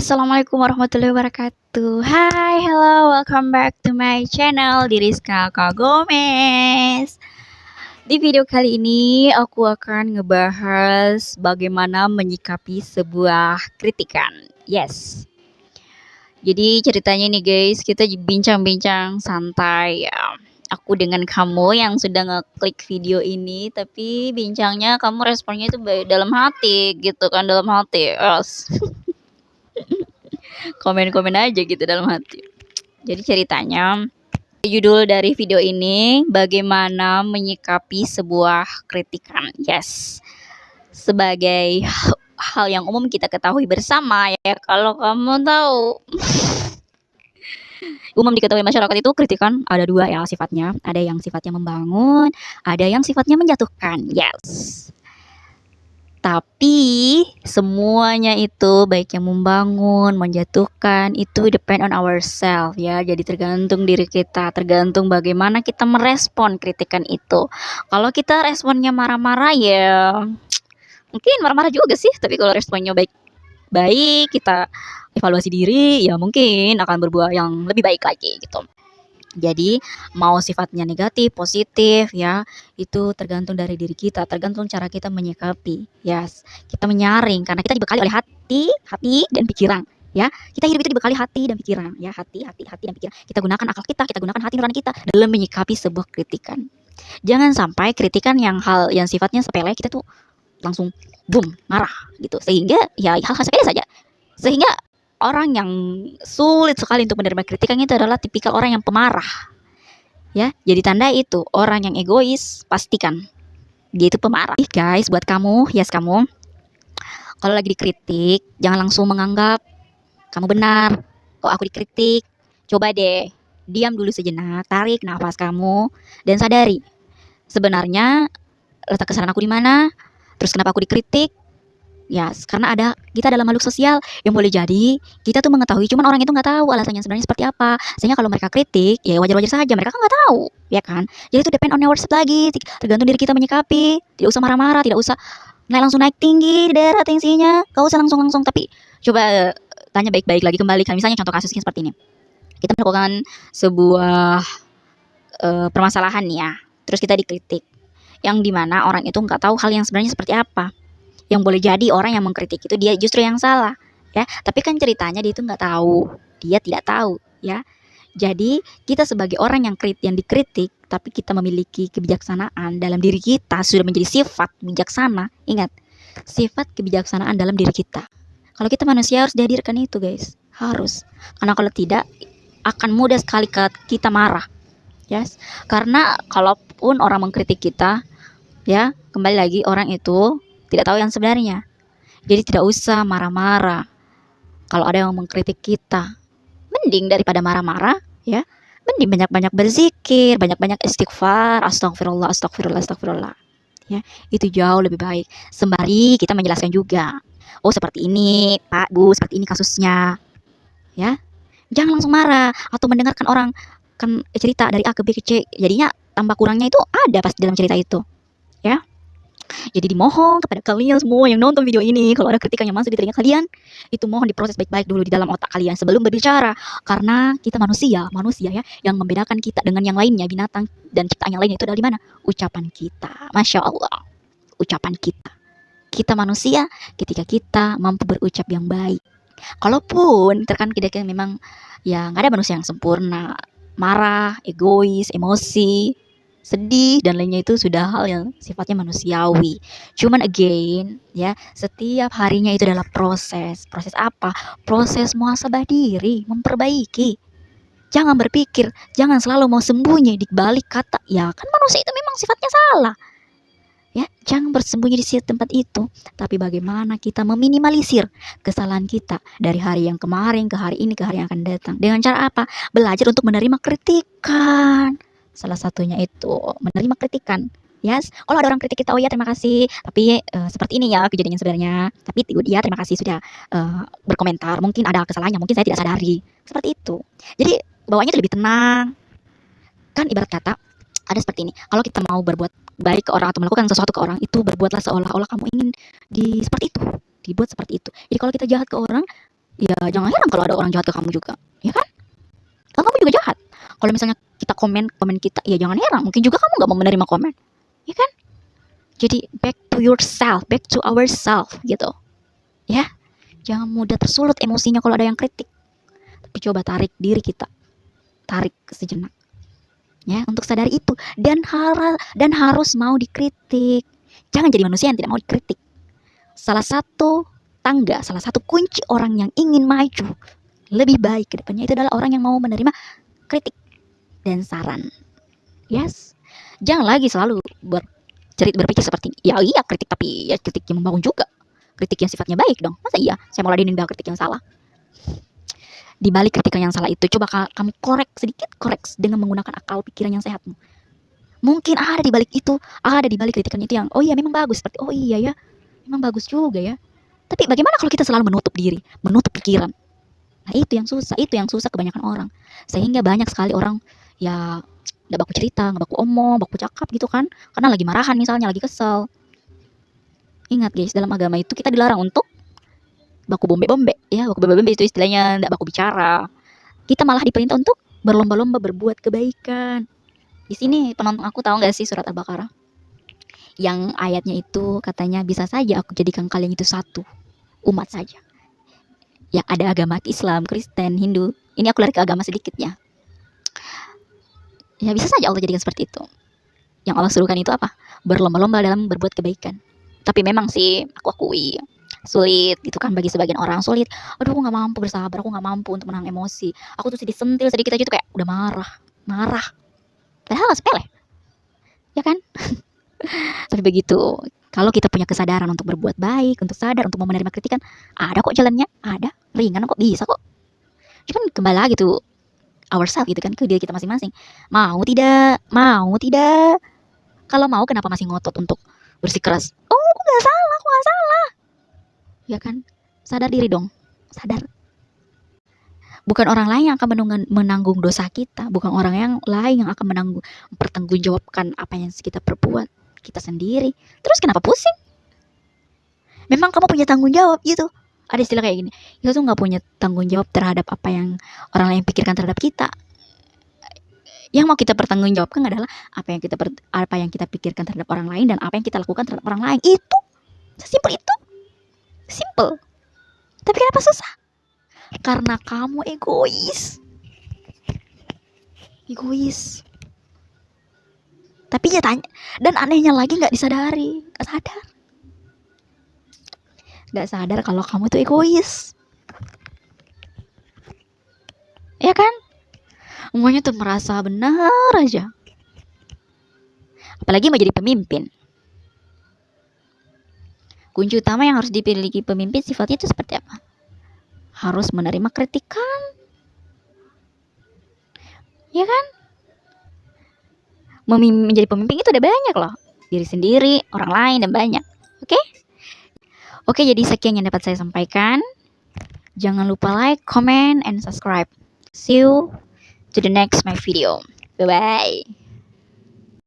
Assalamualaikum warahmatullahi wabarakatuh. Hai, hello, welcome back to my channel Diriska Kak Gomez. Di video kali ini aku akan ngebahas bagaimana menyikapi sebuah kritikan. Yes. Jadi ceritanya nih guys, kita bincang-bincang santai ya. Aku dengan kamu yang sudah ngeklik video ini, tapi bincangnya kamu responnya itu dalam hati gitu kan, dalam hati. Yes. Komen-komen aja gitu dalam hati. Jadi ceritanya, judul dari video ini bagaimana menyikapi sebuah kritikan. Yes. Sebagai hal yang umum kita ketahui bersama ya, kalau kamu tahu umum diketahui masyarakat itu kritikan ada dua ya sifatnya. Ada yang sifatnya membangun, ada yang sifatnya menjatuhkan. Yes. Tapi semuanya itu baik yang membangun, menjatuhkan itu depend on ourselves ya. Jadi tergantung diri kita, tergantung bagaimana kita merespon kritikan itu. Kalau kita responnya marah-marah ya mungkin marah-marah juga sih, tapi kalau responnya baik-baik, kita evaluasi diri ya mungkin akan berbuah yang lebih baik lagi gitu. Jadi mau sifatnya negatif, positif ya, itu tergantung dari diri kita, tergantung cara kita menyikapi. Yes, kita menyaring karena kita dibekali oleh hati dan pikiran. Ya, kita hidup itu dibekali hati dan pikiran. Ya, hati dan pikiran. Kita gunakan akal kita gunakan hati nurani kita dalam menyikapi sebuah kritikan. Jangan sampai kritikan yang sifatnya sepele kita tuh langsung boom marah gitu, sehingga ya hal-hal sepele saja, sehingga orang yang sulit sekali untuk menerima kritikan itu adalah tipikal orang yang pemarah. Ya, jadi tanda itu orang yang egois, pastikan dia itu pemarah. Guys, buat kamu, yes kamu, kalau lagi dikritik, jangan langsung menganggap kamu benar. Kok aku dikritik? Coba deh, diam dulu sejenak, tarik nafas kamu, dan sadari sebenarnya letak kesalahan aku di mana, terus kenapa aku dikritik. Ya, karena kita adalah makhluk sosial yang boleh jadi kita tuh mengetahui, cuman orang itu nggak tahu alasannya sebenarnya seperti apa. Sehingga kalau mereka kritik, ya wajar-wajar saja, mereka kan nggak tahu, ya kan? Jadi itu depend on ourselves lagi, tergantung diri kita menyikapi. Tidak usah marah-marah, tidak usah langsung naik tinggi daerah tensinya, gak usah langsung. Tapi coba tanya baik-baik lagi kembali. Kan misalnya contoh kasusnya seperti ini, kita melakukan sebuah permasalahan ya, terus kita dikritik, yang dimana orang itu nggak tahu hal yang sebenarnya seperti apa. Yang boleh jadi orang yang mengkritik itu dia justru yang salah ya, tapi kan ceritanya dia itu nggak tahu, dia tidak tahu ya. Jadi kita sebagai orang yang dikritik, tapi kita memiliki kebijaksanaan dalam diri kita, sudah menjadi sifat bijaksana. Ingat, sifat kebijaksanaan dalam diri kita. Kalau kita manusia harus dihadirkan itu guys, harus, karena kalau tidak akan mudah sekali kita marah. Yes, karena kalaupun orang mengkritik kita ya, kembali lagi orang itu tidak tahu yang sebenarnya. Jadi tidak usah marah-marah. Kalau ada yang mengkritik kita, mending daripada marah-marah ya, mending banyak-banyak berzikir, banyak-banyak istighfar, astagfirullah ya, itu jauh lebih baik. Sembari kita menjelaskan juga, oh seperti ini Pak Bu, seperti ini kasusnya ya. Jangan langsung marah atau mendengarkan orang kan cerita dari A ke B ke C, jadinya tambah kurangnya itu ada pasti dalam cerita itu ya. Jadi dimohon kepada kalian semua yang nonton video ini, kalau ada kritikan yang masuk di telinga kalian, itu mohon diproses baik-baik dulu di dalam otak kalian sebelum berbicara. Karena kita manusia ya, yang membedakan kita dengan yang lainnya, binatang dan ciptaan yang lainnya itu adalah di mana? Ucapan kita. Masya Allah, ucapan kita. Kita manusia ketika kita mampu berucap yang baik. Kalaupun terkadang kita memang ya nggak ada manusia yang sempurna, marah, egois, emosi, sedih dan lainnya itu sudah hal yang sifatnya manusiawi. Cuman again ya, setiap harinya itu adalah proses apa? Proses muhasabah diri, memperbaiki. Jangan berpikir, jangan selalu mau sembunyi di balik kata ya kan manusia itu memang sifatnya salah ya. Jangan bersembunyi di tempat itu, tapi bagaimana kita meminimalisir kesalahan kita dari hari yang kemarin ke hari ini ke hari yang akan datang. Dengan cara apa? Belajar untuk menerima kritikan. Salah satunya itu menerima kritikan. Yes, kalau ada orang kritik kita, oh ya terima kasih, tapi seperti ini ya kejadiannya sebenarnya. Tapi dia terima kasih sudah berkomentar. Mungkin ada kesalahannya, mungkin saya tidak sadari. Seperti itu. Jadi bawaannya lebih tenang. Kan ibarat kata ada seperti ini. Kalau kita mau berbuat baik ke orang atau melakukan sesuatu ke orang, itu berbuatlah seolah-olah kamu ingin seperti itu, dibuat seperti itu. Jadi kalau kita jahat ke orang, Ya jangan heran kalau ada orang jahat ke kamu juga, ya kan? Kan kamu juga jahat. Kalau misalnya kita komen kita, ya jangan heran, mungkin juga kamu nggak mau menerima komen, ya kan? Jadi back to yourself, back to ourself gitu, ya. Jangan mudah tersulut emosinya kalau ada yang kritik. Tapi coba tarik diri kita, tarik sejenak, ya, untuk sadari itu dan harus mau dikritik. Jangan jadi manusia yang tidak mau dikritik. Salah satu salah satu kunci orang yang ingin maju lebih baik ke depannya itu adalah orang yang mau menerima kritik dan saran. Yes. Jangan lagi selalu berpikir seperti ya iya kritik, tapi ya kritik yang membangun juga. Kritik yang sifatnya baik dong. Masa iya saya mau ladenin kritik yang salah? Di balik kritikan yang salah itu coba kamu korek dengan menggunakan akal pikiran yang sehat. Mungkin ada di balik itu, ada di balik kritikan itu yang oh iya memang bagus, seperti oh iya ya, memang bagus juga ya. Tapi bagaimana kalau kita selalu menutup diri, menutup pikiran? Nah itu yang susah kebanyakan orang. Sehingga banyak sekali orang ya nggak baku cerita, nggak baku omong, baku cakap gitu kan, karena lagi marahan misalnya, lagi kesel. Ingat guys, dalam agama itu kita dilarang untuk baku bombe-bombe, ya baku bombe itu istilahnya nggak baku bicara. Kita malah diperintah untuk berlomba-lomba berbuat kebaikan. Di sini penonton aku tahu nggak sih surat Al-Baqarah? Yang ayatnya itu katanya bisa saja aku jadikan kalian itu satu umat saja. Ya ada agama Islam, Kristen, Hindu. Ini aku lari ke agama sedikit ya. Ya bisa saja Allah jadikan seperti itu. Yang Allah suruhkan itu apa? Berlomba-lomba dalam berbuat kebaikan. Tapi memang sih aku akui sulit gitu kan, bagi sebagian orang sulit. Aduh aku nggak mampu bersabar, aku nggak mampu untuk menahan emosi. Aku tuh disentil sedikit aja tuh kayak udah marah. Padahal sepele, ya kan? Tapi begitu. Kalau kita punya kesadaran untuk berbuat baik, untuk sadar, untuk mau menerima kritikan, ada kok jalannya, ada, ringan kok, bisa kok. Cuman kembali lagi tuh ourselves gitu kan, ke diri kita masing-masing. Mau tidak? Kalau mau kenapa masih ngotot untuk bersikeras? Oh, aku nggak salah. Ya kan? Sadar diri dong. Sadar. Bukan orang lain yang akan menanggung dosa kita, bukan orang yang lain yang akan mempertanggungjawabkan apa yang kita perbuat, kita sendiri. Terus kenapa pusing? Memang kamu punya tanggung jawab gitu. Ada istilah kayak gini, kita tuh nggak punya tanggung jawab terhadap apa yang orang lain pikirkan terhadap kita. Yang mau kita pertanggungjawabkan adalah apa yang kita pikirkan terhadap orang lain dan apa yang kita lakukan terhadap orang lain. Itu sesimpel itu. Simple. Tapi kenapa susah? Karena kamu egois. Tapi ya tanya, dan anehnya lagi nggak disadari, nggak sadar kalau kamu tuh egois, ya kan? Semuanya tuh merasa benar aja. Apalagi mau jadi pemimpin. Kunci utama yang harus dimiliki pemimpin sifatnya itu seperti apa? Harus menerima kritikan, ya kan? Menjadi pemimpin itu ada banyak loh, diri sendiri, orang lain, dan banyak. Oke, jadi sekian yang dapat saya sampaikan. Jangan lupa like, comment, and subscribe. See you to the next my video. Bye bye.